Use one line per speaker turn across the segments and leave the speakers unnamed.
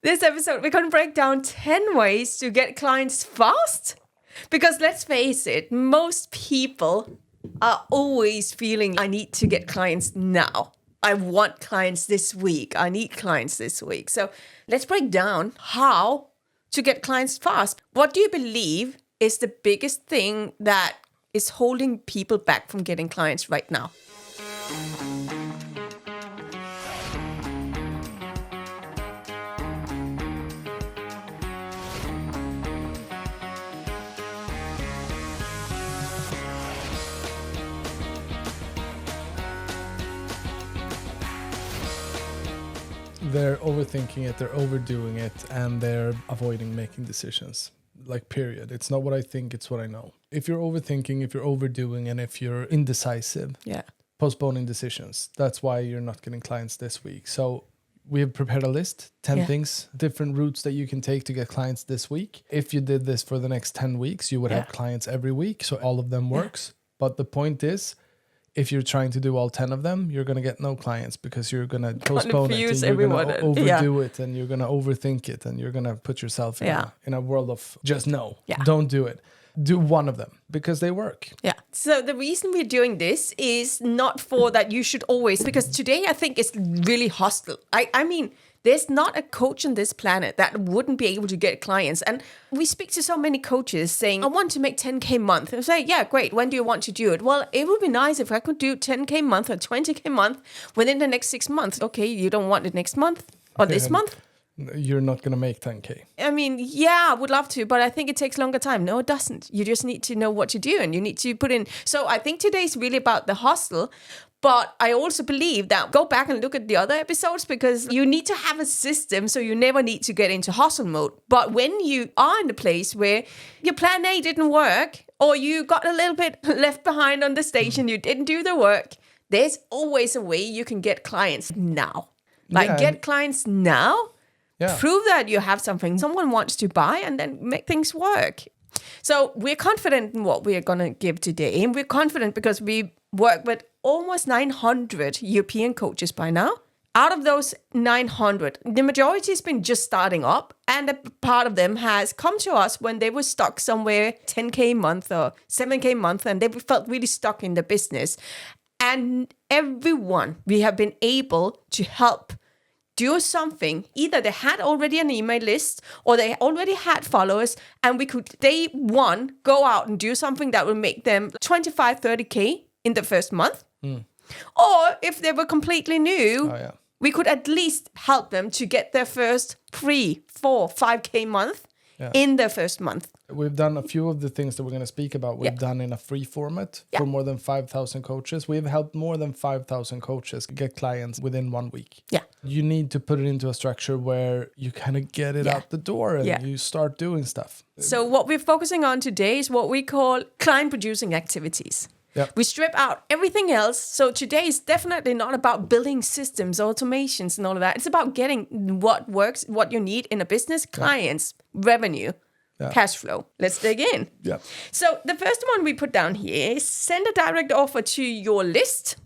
This episode, we're going to break down 10 ways to get clients fast. Because let's face it, most people are always feeling, I need to get clients now. I want clients this week. I need clients this week. So let's break down how to get clients fast. What do you believe is the biggest thing that is holding people back from getting clients right now?
They're overthinking it, they're overdoing it, and they're avoiding making decisions. Like, period. It's not what I think, it's what I know. If you're overthinking, if you're overdoing, and if you're indecisive, postponing decisions, that's why you're not getting clients this week. So we have prepared a list, 10 things, different routes that you can take to get clients this week. If you did this for the next 10 weeks, you would have clients every week. So all of them works. But the point is, if you're trying to do all 10 of them, you're going to get no clients because you're going to postpone it and you're going to overdo it and you're going to overthink it and you're going to put yourself in a world of just no, don't do it. Do one of them because they work.
Yeah. So the reason we're doing this is not for that you should always, because today I think it's really hostile. I mean, there's not a coach on this planet that wouldn't be able to get clients. And we speak to so many coaches saying, I want to make 10K a month. And I say, yeah, great. When do you want to do it? Well, it would be nice if I could do 10K a month or 20K a month within the next 6 months. Okay, you don't want it next month or this month?
You're not going to make 10K.
I mean, yeah, I would love to, but I think it takes longer time. No, it doesn't. You just need to know what to do and you need to put in. So I think today is really about the hustle. But I also believe that go back and look at the other episodes because you need to have a system so you never need to get into hustle mode. But when you are in a place where your plan A didn't work or you got a little bit left behind on the station, you didn't do the work, there's always a way you can get clients now. Get clients now, prove that you have something someone wants to buy and then make things work. So we're confident in what we're going to give today. And we're confident because we work with almost 900 European coaches by now. Out of those 900, the majority has been just starting up. And a part of them has come to us when they were stuck somewhere 10K a month or 7K a month. And they felt really stuck in the business. And everyone we have been able to help do something. Either they had already an email list or they already had followers and we could day one go out and do something that will make them 25, 30K in the first month. Or if they were completely new, we could at least help them to get their first 3, 4, 5K month in their first month.
We've done a few of the things that we're going to speak about. We've done in a free format for more than 5,000 coaches. We've helped more than 5,000 coaches get clients within 1 week.
Yeah.
You need to put it into a structure where you kind of get it out the door and you start doing stuff.
So what we're focusing on today is what we call client producing activities.
Yep.
We strip out everything else. So today is definitely not about building systems, automations and all of that. It's about getting what works, what you need in a business, clients, revenue, cash flow. Let's dig in.
Yeah.
So the first one we put down here is send a direct offer to your list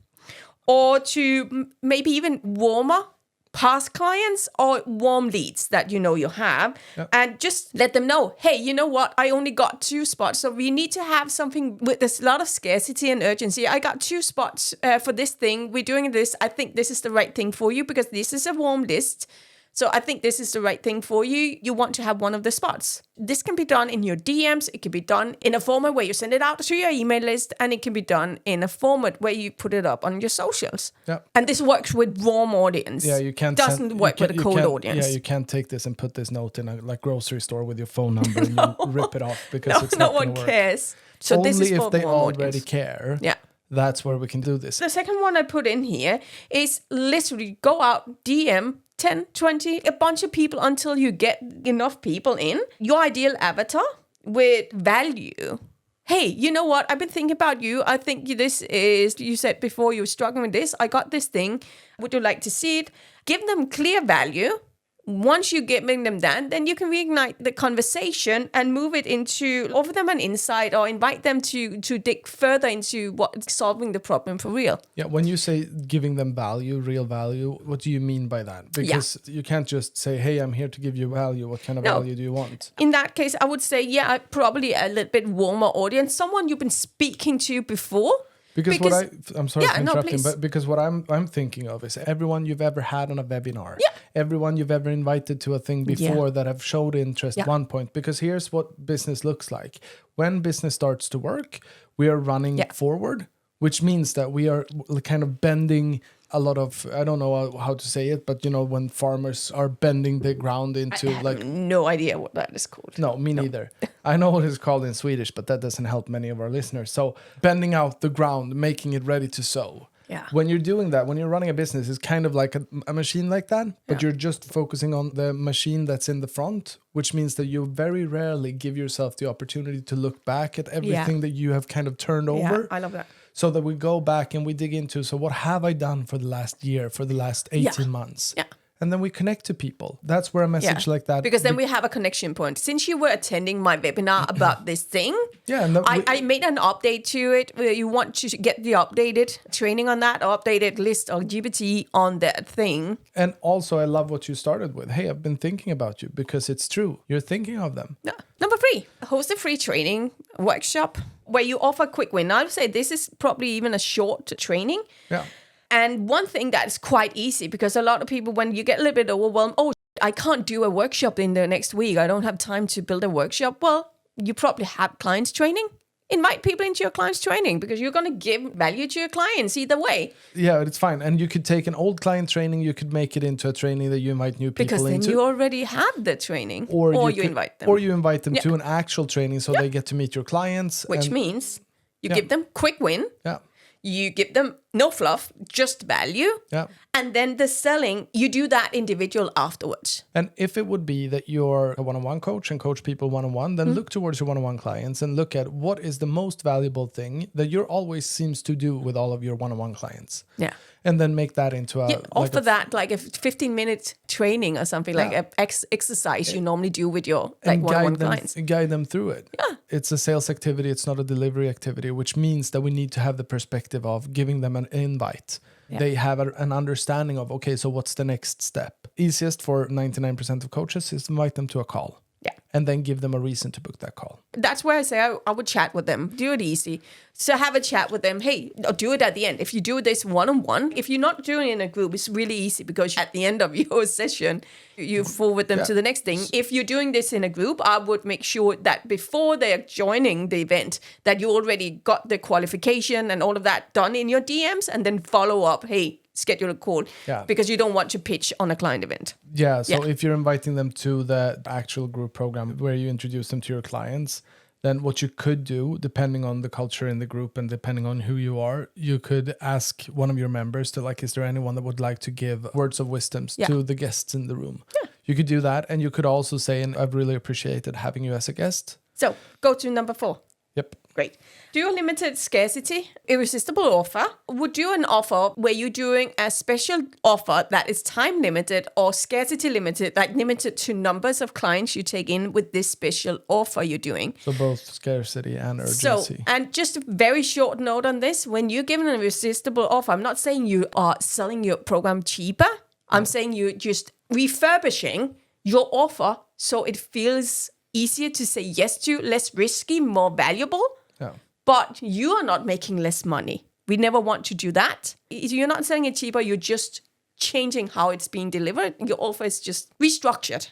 or to maybe even warmer past clients or warm leads that you know you have and just let them know, hey, you know what? I only got 2 spots. So we need to have something with this lot of scarcity and urgency. I got 2 spots for this thing. We're doing this. I think this is the right thing for you because this is a warm list. So I think this is the right thing for you. You want to have one of the spots. This can be done in your DMs. It can be done in a format where you send it out to your email list. And it can be done in a format where you put it up on your socials. Yeah. And this works with warm audience.
Yeah, you can't.
Doesn't work with a cold audience.
Yeah, you can't take this and put this note in a grocery store with your phone number and you rip it off because it's not going to work.
No one cares. So
only
this is for
if they
warm
already
audience.
care.
Yeah.
That's where we can do this.
The second one I put in here is literally go out, DM 10, 20, a bunch of people until you get enough people in. Your ideal avatar with value. Hey, you know what? I've been thinking about you. I think this is, you said before you were struggling with this. I got this thing. Would you like to see it? Give them clear value. Once you're giving them that, then you can reignite the conversation and move it into offer them an insight or invite them to dig further into what solving the problem for real.
Yeah, when you say giving them value, real value, what do you mean by that? Because you can't just say, hey, I'm here to give you value. What kind of value do you want?
In that case, I would say, probably a little bit warmer audience, someone you've been speaking to before.
Because I'm sorry for interrupting,
please.
but because what I'm thinking of is everyone you've ever had on a webinar, everyone you've ever invited to a thing before that have showed interest at one point. Because here's what business looks like. When business starts to work, we are running forward, which means that we are kind of bending a lot of, I don't know how to say it, but when farmers are bending the ground into
I have no idea what that is called.
No, me neither. I know what it's called in Swedish, but that doesn't help many of our listeners. So bending out the ground, making it ready to sow.
Yeah.
When you're doing that, when you're running a business, it's kind of like a machine like that, but you're just focusing on the machine that's in the front, which means that you very rarely give yourself the opportunity to look back at everything that you have kind of turned over.
I love that.
So that we go back and we dig into, so what have I done for the last year, for the last 18 months?
Yeah.
And then we connect to people. That's where a message like that...
Because then we have a connection point. Since you were attending my webinar about this thing, I made an update to it where you want to get the updated training on that, or updated list of GPT on that thing.
And also, I love what you started with. Hey, I've been thinking about you, because it's true. You're thinking of them.
Yeah. Number 3, host a free training workshop where you offer a quick win. I would say this is probably even a short training.
Yeah.
And one thing that is quite easy, because a lot of people, when you get a little bit overwhelmed, I can't do a workshop in the next week. I don't have time to build a workshop. Well, you probably have clients training. Invite people into your clients training, because you're going to give value to your clients either way.
Yeah, it's fine. And you could take an old client training, you could make it into a training that you invite new people into.
Because then you already have the training, or you invite them.
Or you invite them to an actual training so they get to meet your clients.
Which means you give them quick win.
Yeah.
You give them no fluff, just value.
Yeah.
And then the selling, you do that individual afterwards.
And if it would be that you're a one-on-one coach and coach people one-on-one, then look towards your one-on-one clients and look at what is the most valuable thing that you always seems to do with all of your one-on-one clients.
Yeah.
And then make that into a...
offer that like a 15-minute training or something, like an exercise you normally do with your one-on-one clients.
Guide them through it.
Yeah.
It's a sales activity. It's not a delivery activity, which means that we need to have the perspective of giving them an invite. Yeah. They have an understanding of, okay, so what's the next step? Easiest for 99% of coaches is to invite them to a call.
Yeah.
And then give them a reason to book that call.
That's where I say I would chat with them. Do it easy. So have a chat with them. Hey, or do it at the end. If you do this one-on-one, if you're not doing it in a group, it's really easy, because at the end of your session, you forward them to the next thing. If you're doing this in a group, I would make sure that before they are joining the event, that you already got the qualification and all of that done in your DMs, and then follow up. Hey, schedule a call, because you don't want to pitch on a client event.
Yeah, so if you're inviting them to the actual group program where you introduce them to your clients, then what you could do, depending on the culture in the group and depending on who you are, you could ask one of your members to, like, is there anyone that would like to give words of wisdoms to the guests in the room? Yeah. You could do that, and you could also say, and I've really appreciated having you as a guest.
So go to number 4.
Yep.
Great. Do a limited scarcity, irresistible offer. Would do an offer where you're doing a special offer that is time limited or scarcity limited, like limited to numbers of clients you take in with this special offer you're doing.
So both scarcity and urgency.
So, and just a very short note on this, when you're giving an irresistible offer, I'm not saying you are selling your program cheaper. I'm saying you're just refurbishing your offer so it feels easier to say yes to, less risky, more valuable. Yeah. But you are not making less money. We never want to do that. You're not selling it cheaper. You're just changing how it's being delivered. Your offer is just restructured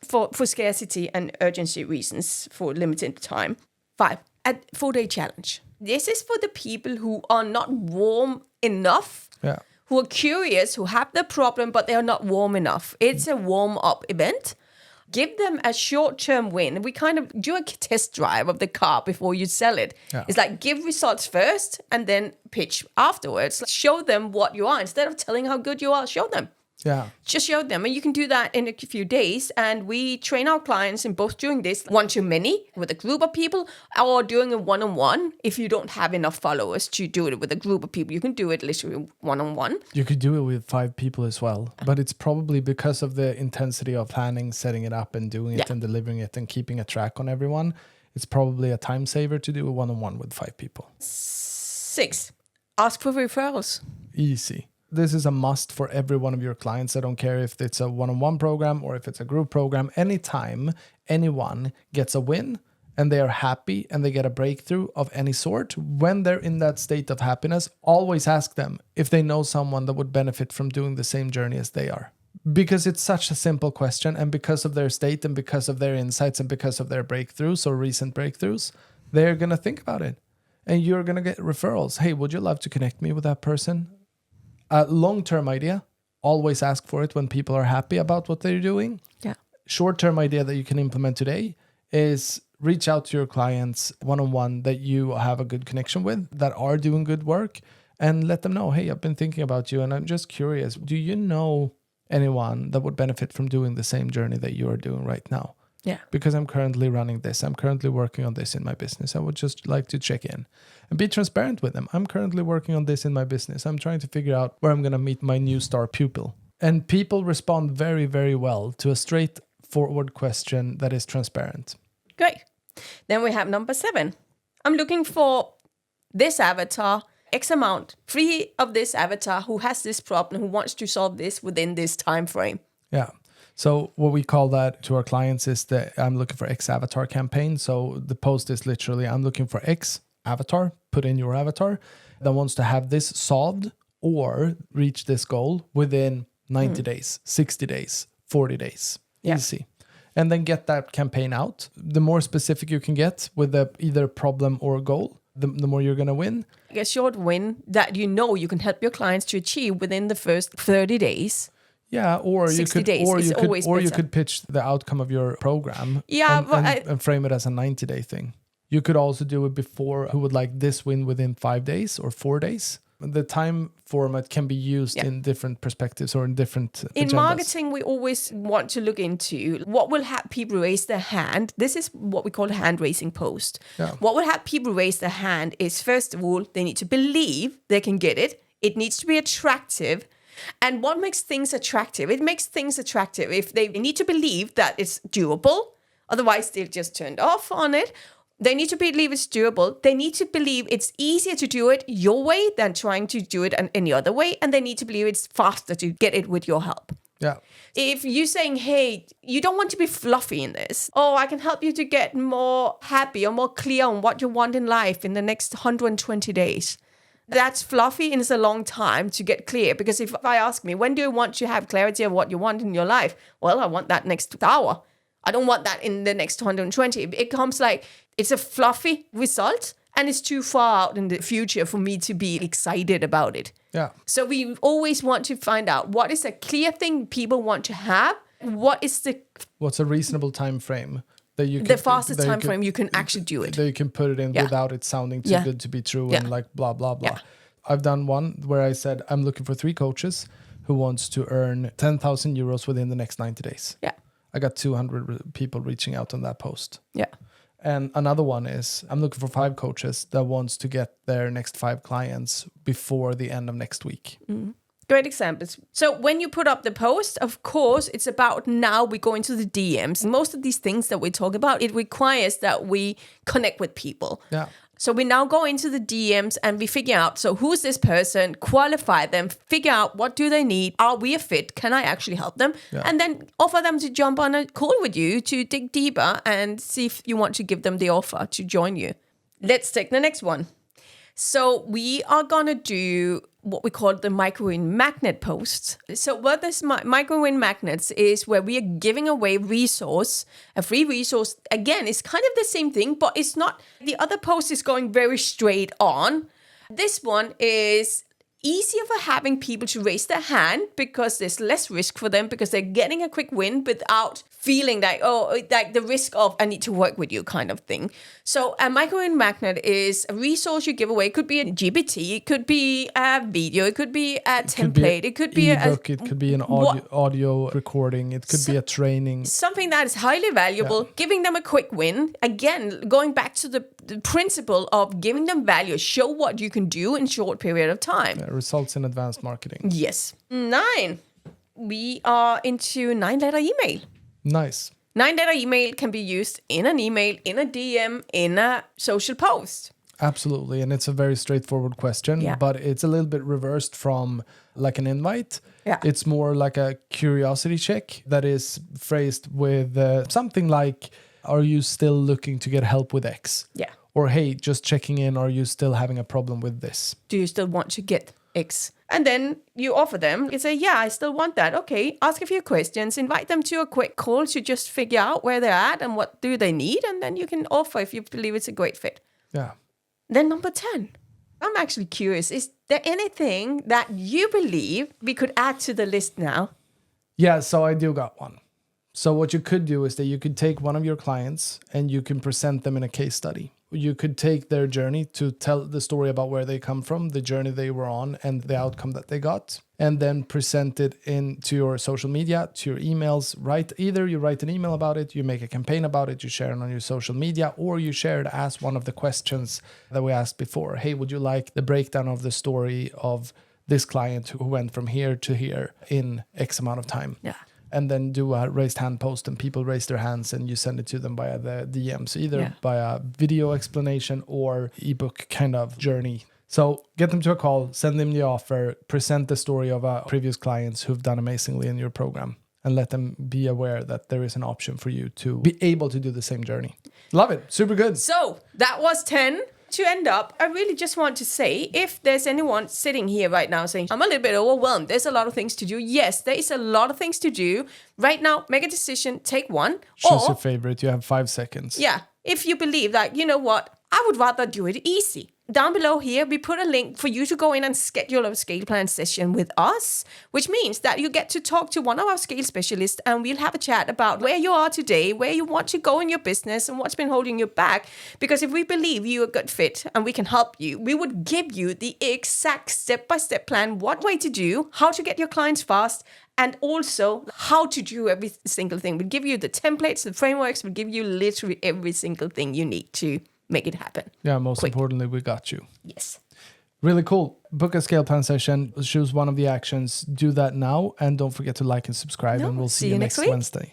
for scarcity and urgency reasons for limited time. 5, a 4-day challenge. This is for the people who are not warm enough, who are curious, who have the problem, but they are not warm enough. It's a warm-up event. Give them a short-term win. We kind of do a test drive of the car before you sell it. Yeah. It's like give results first and then pitch afterwards. Show them what you are. Instead of telling how good you are, show them.
Yeah.
Just show them. And you can do that in a few days. And we train our clients in both doing this one-to-many with a group of people or doing a one-on-one. If you don't have enough followers to do it with a group of people, you can do it literally one-on-one.
You could do it with 5 people as well. But it's probably because of the intensity of planning, setting it up and doing it and delivering it and keeping a track on everyone. It's probably a time saver to do a one-on-one with 5 people.
6, ask for referrals.
Easy. This is a must for every one of your clients. I don't care if it's a one-on-one program or if it's a group program. Anytime anyone gets a win and they are happy and they get a breakthrough of any sort, when they're in that state of happiness, always ask them if they know someone that would benefit from doing the same journey as they are. Because it's such a simple question, and because of their state and because of their insights and because of their breakthroughs or recent breakthroughs, they're going to think about it. And you're going to get referrals. Hey, would you love to connect me with that person? A long-term idea, always ask for it when people are happy about what they're doing.
Yeah.
Short-term idea that you can implement today is reach out to your clients one-on-one that you have a good connection with, that are doing good work, and let them know, hey, I've been thinking about you and I'm just curious. Do you know anyone that would benefit from doing the same journey that you are doing right now?
Yeah.
Because I'm currently running this. I'm currently working on this in my business. I would just like to check in and be transparent with them. I'm currently working on this in my business. I'm trying to figure out where I'm going to meet my new star pupil. And people respond very, very well to a straightforward question that is transparent.
Great. Then we have number 7. I'm looking for this avatar, X amount, free of this avatar who has this problem, who wants to solve this within this time frame.
Yeah. So what we call that to our clients is the I'm looking for X avatar campaign. So the post is literally I'm looking for X avatar, put in your avatar that wants to have this solved or reach this goal within 90 days, 60 days, 40 days.
Yeah.
Easy. And then get that campaign out. The more specific you can get with either problem or goal, the more you're going to win.
A short win that you can help your clients to achieve within the first 30 days.
Yeah, or
60 days
you could pitch the outcome of your program.
Yeah,
and frame it as a 90-day thing. You could also do it before. Who would like this win within 5 days or 4 days? The time format can be used in different perspectives or in different
In
agendas.
marketing, we always want to look into what will have people raise their hand. This is what we call a hand-raising post.
Yeah.
What will have people raise their hand is, first of all, they need to believe they can get it. It needs to be attractive. And what makes things attractive? It makes things attractive if they need to believe that it's doable. Otherwise, they'll just turn off on it. They need to believe it's doable. They need to believe it's easier to do it your way than trying to do it any other way. And they need to believe it's faster to get it with your help.
Yeah.
If you're saying, hey, you don't want to be fluffy in this. Oh, I can help you to get more happy or more clear on what you want in life in the next 120 days. That's fluffy and it's a long time to get clear. Because if I ask me, when do you want to have clarity of what you want in your life? Well, I want that next hour. I don't want that in the next 120. It comes like it's a fluffy result and it's too far out in the future for me to be excited about it.
Yeah.
So we always want to find out what is a clear thing people want to have. What's
a reasonable time frame that you can,
the fastest time frame you can actually do it.
That you can put it in without it sounding too good to be true and like blah, blah, blah.
Yeah.
I've done one where I said, I'm looking for 3 coaches who wants to earn 10,000 euros within the next 90 days.
Yeah.
I got 200 people reaching out on that post.
Yeah.
And another one is I'm looking for 5 coaches that wants to get their next 5 clients before the end of next week.
Mm. Great examples. So when you put up the post, of course, it's about now we go into the DMs. Most of these things that we talk about, it requires that we connect with people.
Yeah.
So we now go into the DMs and we figure out, so who's this person, qualify them, figure out what do they need, are we a fit, can I actually help them?
Yeah.
And then offer them to jump on a call with you to dig deeper and see if you want to give them the offer to join you. Let's take the next one. So we are going to do what we call the micro-win magnet posts. So what this micro-win magnets is where we are giving away a free resource. Again, it's kind of the same thing, but it's not. The other post is going very straight on. This one is easier for having people to raise their hand because there's less risk for them because they're getting a quick win without feeling like, like the risk of I need to work with you kind of thing. So a micro magnet is a resource you give away. It could be a GPT, it could be a video, it could be a template, it could be
an ebook, it could be an audio recording, it could be a training.
Something that is highly valuable, giving them a quick win. Again, going back to the principle of giving them value, show what you can do in short period of time.
Results in advanced marketing.
Yes. 9. We are into 9-letter email.
Nice.
9-letter email can be used in an email, in a DM, in a social post.
Absolutely. And it's a very straightforward question, but it's a little bit reversed from like an invite.
Yeah.
It's more like a curiosity check that is phrased with something like, are you still looking to get help with X?
Yeah.
Or, hey, just checking in, are you still having a problem with this?
Do you still want to get X? And then you offer them, you say, yeah, I still want that. Okay, ask a few questions, invite them to a quick call to just figure out where they're at and what do they need. And then you can offer if you believe it's a great fit.
Yeah.
Then number 10. I'm actually curious. Is there anything that you believe we could add to the list now?
Yeah, so I do got one. So what you could do is that you could take one of your clients and you can present them in a case study. You could take their journey to tell the story about where they come from, the journey they were on, and the outcome that they got, and then present it into your social media, to your emails. Either you write an email about it, you make a campaign about it, you share it on your social media, or you share it as one of the questions that we asked before. Hey, would you like the breakdown of the story of this client who went from here to here in X amount of time?
Yeah.
And then do a raised hand post and people raise their hands and you send it to them via the DMs, either by a video explanation or ebook kind of journey. So get them to a call, send them the offer, present the story of previous clients who've done amazingly in your program, and let them be aware that there is an option for you to be able to do the same journey. Love it. Super good.
So that was 10. To end up, I really just want to say, if there's anyone sitting here right now saying, I'm a little bit overwhelmed, there's a lot of things to do. Yes, there is a lot of things to do. Right now, make a decision, take one.
Choose your favorite. You have 5 seconds.
Yeah. If you believe that, you know what, I would rather do it easy. Down below here, we put a link for you to go in and schedule a scale plan session with us, which means that you get to talk to one of our scale specialists and we'll have a chat about where you are today, where you want to go in your business and what's been holding you back. Because if we believe you're a good fit and we can help you, we would give you the exact step-by-step plan, what way to do, how to get your clients fast, and also how to do every single thing. We'll give you the templates, the frameworks, we'll give you literally every single thing you need to make it happen.
Yeah, most importantly, we got you.
Yes.
Really cool. Book a scale plan session, choose one of the actions, do that now, and don't forget to like and subscribe, and we'll see you next Wednesday.